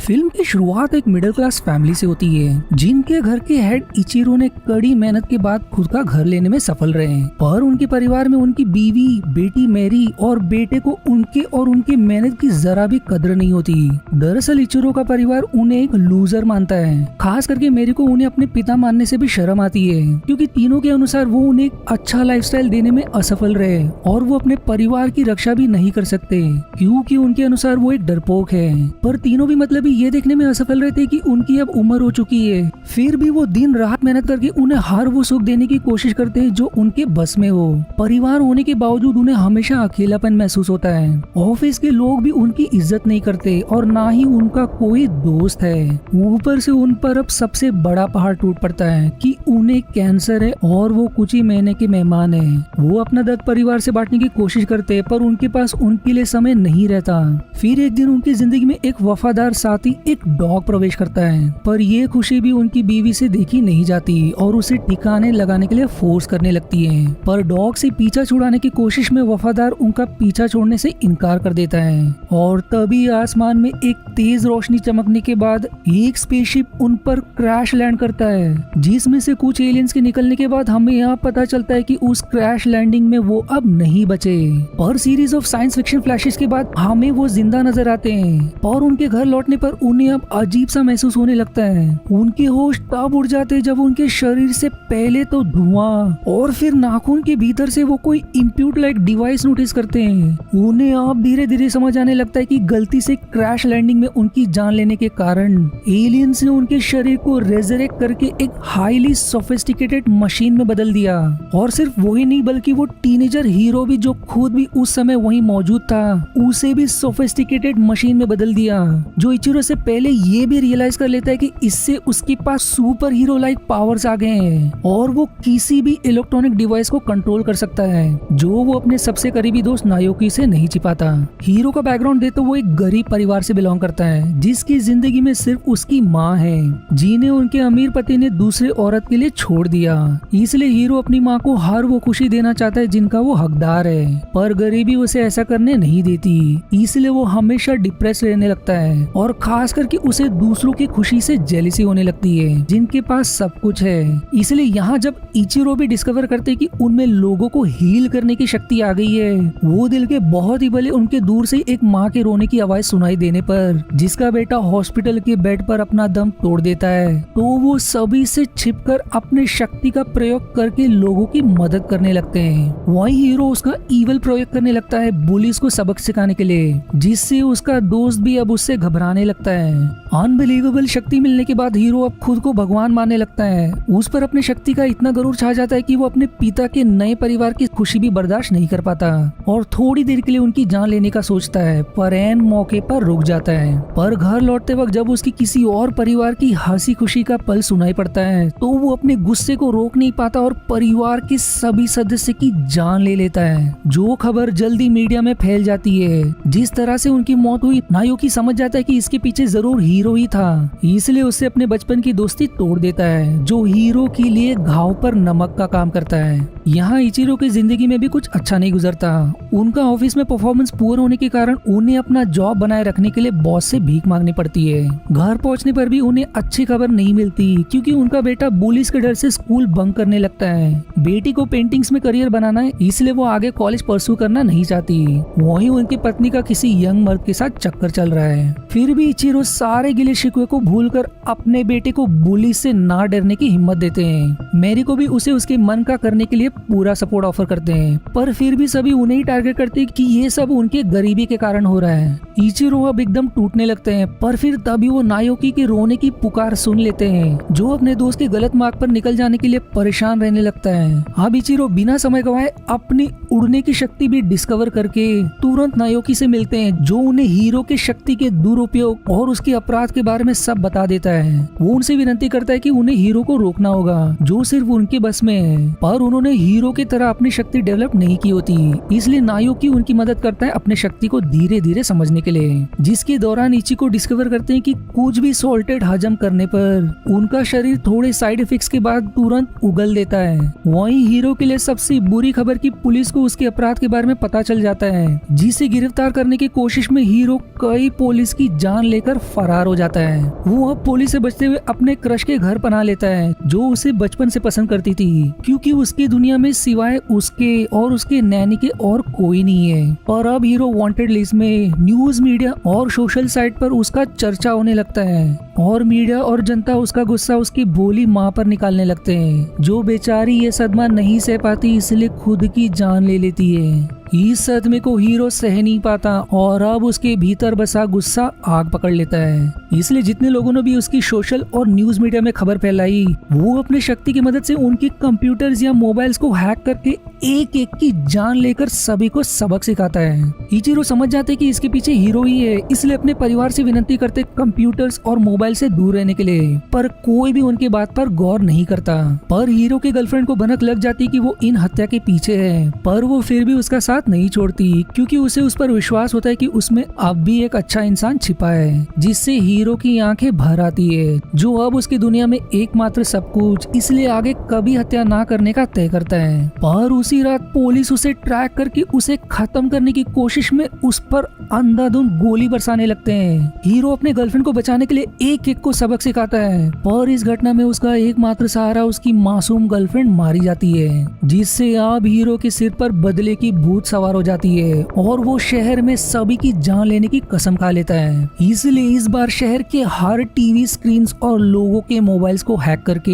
Film की शुरुआत एक मिडिल क्लास फैमिली से होती है, जिनके घर के हेड इचिरो ने कड़ी मेहनत के बाद खुद का घर लेने में सफल रहे हैं। पर उनके परिवार में उनकी बीवी, बेटी मैरी और बेटे को उनके और उनकी मेहनत की जरा भी कदर नहीं होती। दरअसल इचिरो का परिवार उन्हें एक लूजर मानता है। खास करके मैरी को उन्हें अपने पिता मानने से भी शर्म आती है, क्योंकि तीनों के अनुसार वो उन्हें एक अच्छा लाइफस्टाइल देने में असफल रहे और वो अपने परिवार की रक्षा भी नहीं कर सकते, क्योंकि उनके अनुसार वो एक डरपोक है। पर तीनों भी मतलब ये देखने में असफल रहते कि उनकी अब उम्र हो चुकी है, फिर भी वो दिन रात मेहनत करके उन्हें हर वो सुख देने की कोशिश करते हैं जो उनके बस में हो। परिवार होने के बावजूद उन्हें हमेशा अकेलापन महसूस होता है। ऑफिस के लोग भी उनकी इज्जत नहीं करते और ना ही उनका कोई दोस्त है। ऊपर से उन पर अब सबसे बड़ा पहाड़ टूट पड़ता है कि उन्हें कैंसर है और वो कुछ ही महीने के मेहमान है। वो अपना दर्द परिवार से बांटने की कोशिश करते हैं, पर उनके पास उनके लिए समय नहीं रहता। फिर एक दिन उनकी जिंदगी में एक वफादार साथी एक डॉग प्रवेश करता है, पर ये खुशी भी उनकी बीवी से देखी नहीं जाती और उसे ठिकाने लगाने के लिए फोर्स करने लगती है। पर डॉग से पीछा छुड़ाने की कोशिश में वफादार उनका पीछा छोड़ने से इनकार कर देता है और तभी आसमान में एक तेज रोशनी चमकने के बाद एक स्पेसशिप उन पर क्रैश लैंड करता है, जिसमें से कुछ एलियंस के निकलने के बाद हमें यहाँ पता चलता है कि उस क्रैश लैंडिंग में वो अब नहीं बचे। पर series of science fiction flashes के बाद हमें वो जिंदा नजर आते हैं और उनके घर लौटने पर उन्हें अब अजीब सा महसूस होने लगता है। उनके होश तब उड़ जाते जब उनके शरीर से पहले तो धुआं और फिर नाखून के भीतर से वो कोई इम्प्यूट लाइक डिवाइस नोटिस करते हैं। उन्हें अब धीरे धीरे समझ आने लगता है कि गलती से क्रैश लैंडिंग में उनकी जान लेने के कारण एलियंस ने उनके शरीर को रेजरेक्ट करके एक हाईली सोफिस्टिकेटेड मशीन में बदल दिया। और सिर्फ वही नहीं बल्कि वो टीनेजर हीरो भी, जो खुद भी उस समय वहीं मौजूद था, उसे भी सोफिस्टिकेटेड मशीन में बदल दिया। जो इचिरो से पहले ये भी रियलाइज कर लेता है कि इससे उसके पास सुपर हीरो लाइक पावर्स आ गए हैं और वो किसी भी इलेक्ट्रॉनिक डिवाइस को कंट्रोल कर सकता है, जो वो अपने सबसे करीबी दोस्त नायोकी से नहीं छिपाता। हीरो का बैकग्राउंड दे तो वो एक गरीब परिवार से बिलोंग करता है, जिसकी जिंदगी में सिर्फ उसकी माँ है, जिन्हें उनके अमीर पति ने दूसरे औरत के लिए छोड़ दिया। इसलिए हीरो अपनी माँ को हर वो खुशी देना चाहता है जिनका वो हकदार है, पर गरीबी उसे ऐसा करने नहीं देती। इसलिए वो हमेशा डिप्रेस रहने लगता है और खास करके उसे दूसरों की खुशी से जेलसी होने लगती है जिनके पास सब कुछ है। इसलिए यहाँ जब इचिरो भी डिस्कवर करते कि उनमें लोगों को हील करने की शक्ति आ गई है, वो दिल के बहुत ही भले उनके दूर से एक माँ के रोने की आवाज सुनाई देने पर जिसका बेटा हॉस्पिटल के बेड पर अपना दम तोड़ देता है, तो वो सभी से छिपकर अपने शक्ति का प्रयोग करके लोगों की मदद करने लगते हैं। वही हीरो उसका ईवल प्रयोग करने लगता है बुलिस को सबक सिखाने के लिए, जिससे उसका दोस्त भी अब उससे घबराने लगता है। अनबिलीवेबल शक्ति मिलने के बाद हीरो अब खुद को भगवान मानने लगता है। उस पर अपनी शक्ति का इतना गरूर छा जाता है कि वो अपने पिता के नए परिवार की खुशी भी बर्दाश्त नहीं कर पाता और थोड़ी देर के लिए उनकी जान लेने का सोचता है, पर ऐन मौके पर रुक जाता है। पर घर लौटते वक्त जब उसकी किसी और परिवार की हंसी खुशी का पल सुनाई पड़ता है, तो वो अपने गुस्से को रोक नहीं पाता और परिवार के सभी सदस्य की जान ले लेता है। जो खबर जल्दी मीडिया में फैल जाती है। जिस तरह से उनकी मौत हुई, नायोकी समझ जाता है कि इसके पीछे जरूर हीरो ही था, इसलिए उससे अपने बचपन की दोस्ती तोड़ देता है, जो हीरो के लिए घाव पर नमक का काम करता है। यहाँ इचिरो की जिंदगी में भी कुछ अच्छा नहीं गुजरता। उनका ऑफिस में परफॉर्मेंस पुअर होने के कारण उन्हें अपना जॉब बनाए रखने के लिए बॉस से भीख मांगनी पड़ती है। घर पहुँचने पर भी उन्हें अच्छी खबर नहीं मिलती, क्योंकि उनका बेटा बुलिस के डर से स्कूल बंक करने लगता है। बेटी को पेंटिंग्स में करियर बनाना है, इसलिए वो आगे कॉलेज परस्यू करना नहीं चाहती। वहीं उनकी पत्नी का किसी यंग मर्द के साथ चक्कर चल रहा है। फिर भी इचिरो सारे गिले शिकवे को भूलकर अपने बेटे को बुलिस से ना डरने की हिम्मत देते हैं। मैरी को भी उसे उसके मन का करने के लिए पूरा सपोर्ट ऑफर करते हैं, पर फिर भी सभी उन्हें ही टारगेट करते हैं कि ये सब उनके गरीबी के कारण हो रहा है। इचिरो अब एकदम टूटने लगते हैं, पर फिर तभी वो नायोकी के रोने की पुकार सुन लेते हैं, जो अपने दोस्त के गलत मार्ग पर निकल जाने के लिए परेशान रहने लगता है। अब इचिरो बिना समय गवाए अपनी उड़ने की शक्ति भी डिस्कवर करके तुरंत नायोकी से मिलते हैं, जो उन्हें हीरो के शक्ति के दुरुपयोग और उसके अपराध के बारे में सब बता देता है। वो उनसे विनती करता है कि उन्हें हीरो को रोकना होगा, जो सिर्फ उनके बस में है, पर उन्होंने हीरो की तरह अपनी शक्ति डेवलप नहीं की होती। इसलिए नायोकी उनकी मदद करता है अपने शक्ति को धीरे धीरे समझने के लिए, जिसके दौरान इची को डिस्कवर करते हैं कि कुछ भी सॉल्टेड हजम करने पर उनका शरीर थोड़े साइड इफेक्ट्स के बाद तुरंत उगल देता है। वहीं हीरो के लिए सबसे बुरी खबर कि पुलिस को उसके अपराध के बारे में पता चल जाता है, जिसे गिरफ्तार करने की कोशिश में हीरो कई पुलिस की जान लेकर फरार हो जाता है। वो अब पुलिस से बचते हुए अपने क्रश के घर पना लेता है जो उसे बचपन से पसंद करती थी, क्योंकि उसकी दुनिया में सिवाय उसके और उसके नैनी के और कोई नहीं है। और अब हीरो वांटेड लिस्ट में न्यूज, मीडिया और सोशल साइट पर उसका चर्चा होने लगता है और मीडिया और जनता उसका गुस्सा उसकी भोली माँ पर निकालने लगते हैं, जो बेचारी ये सदमा नहीं सह पाती इसलिए खुद की जान ले लेती है। इस सदमे को हीरो सह नहीं पाता और अब उसके भीतर बसा गुस्सा आग पकड़ लेता है। इसलिए जितने लोगों ने भी उसकी सोशल और न्यूज मीडिया में खबर फैलाई, वो अपने शक्ति की मदद से उनके कंप्यूटर्स या मोबाइल्स को हैक करके एक एक की जान लेकर सभी को सबक सिखाता है। इचिरो समझ जाते कि इसके पीछे हीरो ही है, इसलिए अपने परिवार से विनती करते कंप्यूटर्स और मोबाइल से दूर रहने के लिए, पर कोई भी उनकी बात पर गौर नहीं करता। पर हीरो के गर्लफ्रेंड को भनक लग जाती कि वो इन हत्या के पीछे है, पर वो फिर भी उसका साथ नहीं छोड़ती, क्योंकि उसे उस पर विश्वास होता है कि उसमें अब भी एक अच्छा इंसान छिपा है, जिससे हीरो की आंखें भर आती है, जो अब उसकी दुनिया में एकमात्र सब कुछ, इसलिए आगे कभी हत्या ना करने का तय करता है। पर उसी रात पुलिस उसे ट्रैक करके उसे खत्म करने की कोशिश में उस पर अंधाधुंध गोली बरसाने लगते हैं। हीरो अपने गर्लफ्रेंड को बचाने के लिए एक एक को सबक सिखाता है, पर इस घटना में उसका एकमात्र सहारा उसकी मासूम गर्लफ्रेंड मारी जाती है, जिससे अब हीरो के सिर पर बदले की भूत सवार हो जाती है और वो शहर में सभी की जान लेने की कसम खा लेता है। इसलिए इस बार शहर के हर टीवी स्क्रीन और लोगों के मोबाइल्स को हैक करके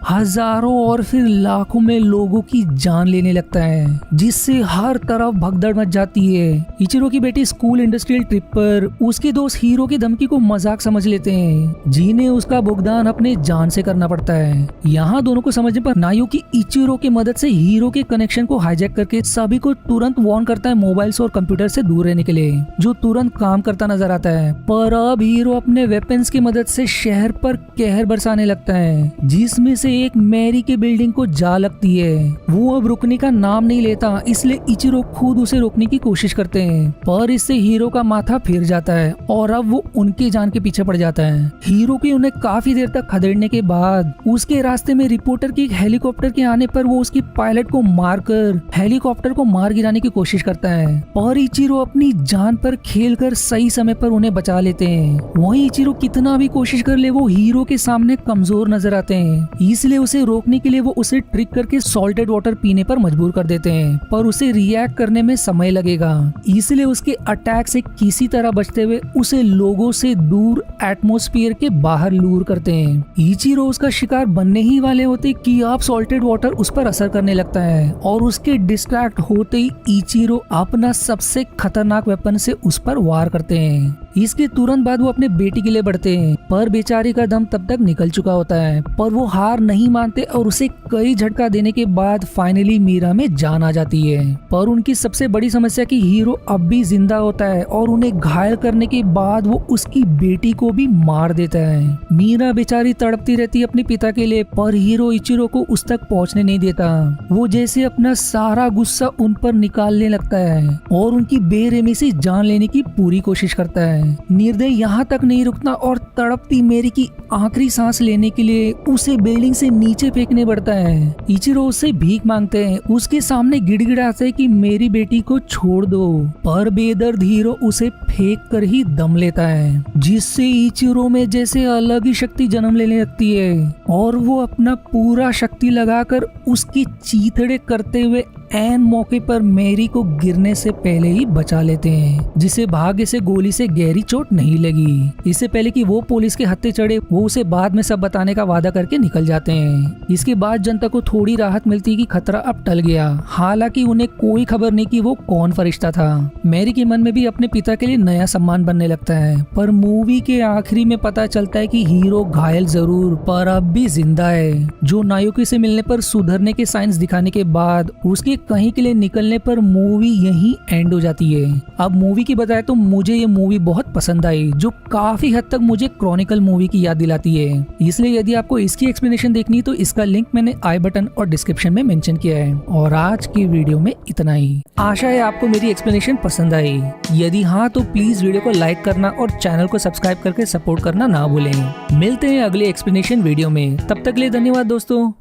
हजारों और फिर लाखों में लोगों की जान लेने लगता है, जिससे हर तरफ भगदड़ मच जाती है। इचिरो की बेटी स्कूल इंडस्ट्रियल ट्रिप पर उसके दोस्त हीरो की धमकी को मजाक समझ लेते हैं, जिन्हें उसका भुगतान अपने जान से करना पड़ता है। यहाँ दोनों को समझने पर नायुकी इचिरो की मदद से हीरो के कनेक्शन को हाईजैक करके सभी को तुरंत वार्न करता है मोबाइल्स और कंप्यूटर से दूर रहने के लिए, जो तुरंत काम करता नजर आता है। पर अब हीरो अपने वेपन्स की मदद से शहर पर कहर बरसाने लगता है, जिसमें से एक मैरी के बिल्डिंग को जा लगती है। वो अब रुकने का नाम नहीं लेता, इसलिए इचिरो खुद उसे रोकने की कोशिश करते हैं, पर इससे हीरो का माथा फिर जाता है और अब वो उनकी जान के पीछे पड़ जाता है। हीरो की उन्हें काफी देर तक खदेड़ने के बाद उसके रास्ते में रिपोर्टर की एक हेलीकॉप्टर के आने पर वो उसकी पायलट को मारकर हेलीकॉप्टर को मार गिराने की कोशिश करता है, और इचिरो अपनी जान पर खेलकर सही समय पर उन्हें बचा लेते हैं। वहीं इचिरो कितना भी कोशिश कर ले वो हीरो के सामने कमजोर नजर आते हैं, इसलिए उसे रोकने के लिए वो उसे ट्रिक करके सॉल्टेड वाटर पीने पर मजबूर कर देते हैं, पर उसे रिएक्ट करने में समय लगेगा, इसलिए उसके अटैक से किसी तरह बचते हुए उसे लोगों से दूर एटमॉस्फेयर के बाहर लूर करते हैं। इचिरो उसका शिकार बनने ही वाले होते कि अब सॉल्टेड वाटर उस पर असर करने लगता है और उसके डिस्ट्रैक्ट होते ही इचिरो अपना सबसे खतरनाक वेपन से उस पर वार करते हैं। इसके तुरंत बाद वो अपने बेटी के लिए बढ़ते हैं, पर बेचारी का दम तब तक निकल चुका होता है, पर वो हार नहीं मानते और उसे कई झटका देने के बाद फाइनली मीरा में जान आ जाती है। पर उनकी सबसे बड़ी समस्या कि हीरो अब भी जिंदा होता है और उन्हें घायल करने के बाद वो उसकी बेटी को भी मार देता है। मीरा बेचारी तड़पती रहती है अपने पिता के लिए, पर हीरो इचिरो को उस तक पहुंचने नहीं देता। वो जैसे अपना सारा गुस्सा उन पर निकालने लगता है और उनकी बेरहमी से जान लेने की पूरी कोशिश करता है। निर्दय यहाँ तक नहीं रुकता और तड़पती मेरी की आखिरी सांस लेने के लिए उसे बिल्डिंग से नीचे फेंकने पड़ता है। इचिरो उससे भीख मांगते हैं, उसके सामने गिड़गिड़ाते हैं कि मेरी बेटी को छोड़ दो, पर बेदर्द हीरो उसे फेंक कर ही दम लेता है, जिससे इचिरो में जैसे अलग ही शक्ति जन्म लेने लगती है और वो अपना पूरा शक्ति लगाकर उसकी चीथड़े करते हुए ऐन मौके पर मेरी को गिरने से पहले ही बचा लेते हैं, जिसे भाग्य से गोली से गहरी चोट नहीं लगी। इससे पहले कि वो पुलिस के हत्थे चढ़े, वो उसे बाद में सब बताने का वादा करके निकल जाते हैं। इसके बाद जनता को थोड़ी राहत मिलती कि खतरा अब टल गया, हालांकि उन्हें कोई खबर नहीं कि वो कौन फरिश्ता था। मैरी के मन में भी अपने पिता के लिए नया सम्मान बनने लगता है, पर मूवी के आखिरी में पता चलता है कि हीरो घायल जरूर पर अब भी जिंदा है, जो नायुकी से मिलने पर सुधरने के साइंस दिखाने के बाद उसके कहीं के लिए निकलने पर मूवी यहीं एंड हो जाती है। अब मूवी की बताए तो मुझे ये मूवी बहुत पसंद आई, जो काफी हद तक मुझे क्रॉनिकल मूवी की याद दिलाती है। इसलिए यदि आपको इसकी एक्सप्लेनेशन देखनी है तो इसका लिंक मैंने आई बटन और डिस्क्रिप्शन में मेंशन किया है। और आज की वीडियो में इतना ही। आशा है आपको मेरी एक्सप्लेनेशन पसंद आई। यदि हाँ तो प्लीज वीडियो को लाइक करना और चैनल को सब्सक्राइब करके सपोर्ट करना ना भूलें। मिलते हैं अगले एक्सप्लेनेशन वीडियो में, तब तक के लिए धन्यवाद दोस्तों।